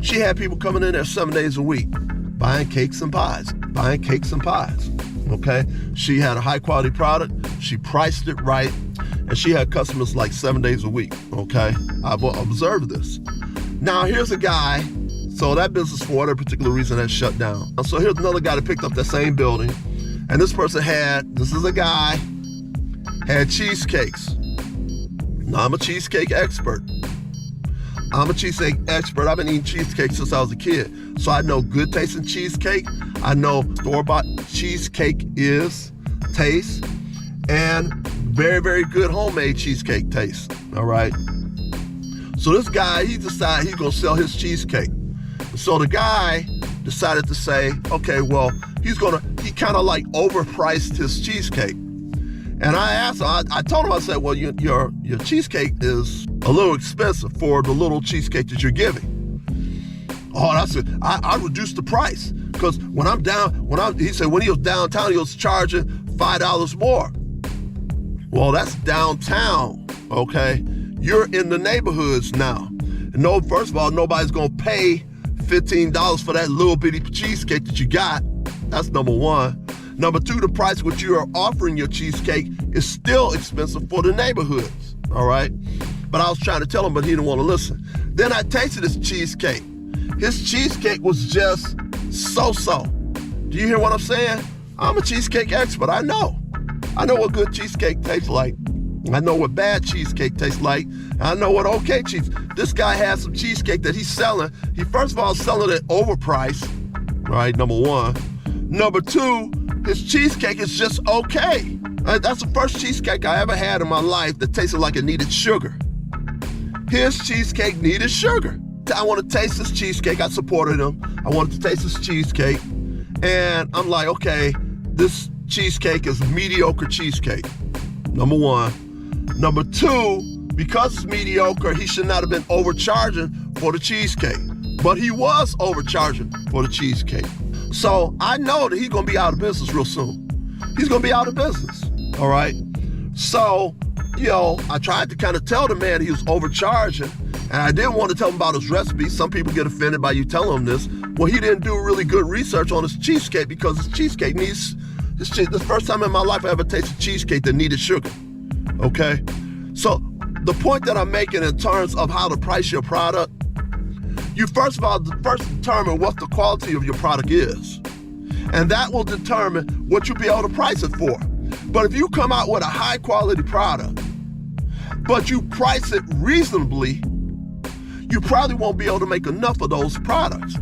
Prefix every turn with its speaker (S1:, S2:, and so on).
S1: She had people coming in there 7 days a week, buying cakes and pies, okay? She had a high quality product, she priced it right, and she had customers like 7 days a week, okay? I've observed this. Now here's a guy, so that business for whatever particular reason has shut down. So here's another guy that picked up that same building, and this person this is a guy, had cheesecakes. Now I'm a cheesecake expert. I've been eating cheesecake since I was a kid. So I know good tasting cheesecake. I know store-bought cheesecake tastes, and very, very good homemade cheesecake taste. All right. So this guy, he decided he's gonna sell his cheesecake. So the guy decided to say, okay, well, he kind of like overpriced his cheesecake. And I asked him, I told him, I said, well, your cheesecake is a little expensive for the little cheesecake that you're giving. Oh, and I said, I reduced the price because he said when he was downtown, he was charging $5 more. Well, that's downtown, okay? You're in the neighborhoods now. No, first of all, nobody's gonna pay $15 for that little bitty cheesecake that you got. That's number one. Number two, the price which you are offering your cheesecake is still expensive for the neighborhoods, all right? But I was trying to tell him, but he didn't want to listen. Then I tasted his cheesecake. His cheesecake was just so-so. Do you hear what I'm saying? I'm a cheesecake expert. I know what good cheesecake tastes like. I know what bad cheesecake tastes like. I know what okay cheese. This guy has some cheesecake that he's selling. He first of all is selling it overpriced, right? Number one. Number two, his cheesecake is just okay. That's the first cheesecake I ever had in my life that tasted like it needed sugar. His cheesecake needed sugar. I want to taste this cheesecake. I supported him. I wanted to taste this cheesecake. And I'm like, okay, this cheesecake is mediocre cheesecake. Number one. Number two, because it's mediocre, he should not have been overcharging for the cheesecake. But he was overcharging for the cheesecake. So I know that he's gonna be out of business real soon. He's gonna be out of business, all right? So, I tried to kind of tell the man he was overcharging, and I didn't want to tell him about his recipe. Some people get offended by you telling him this. Well, he didn't do really good research on his cheesecake because his cheesecake needs, the first time in my life I ever tasted cheesecake that needed sugar, okay? So the point that I'm making in terms of how to price your product, you first determine what the quality of your product is. And that will determine what you'll be able to price it for. But if you come out with a high quality product, but you price it reasonably, you probably won't be able to make enough of those products.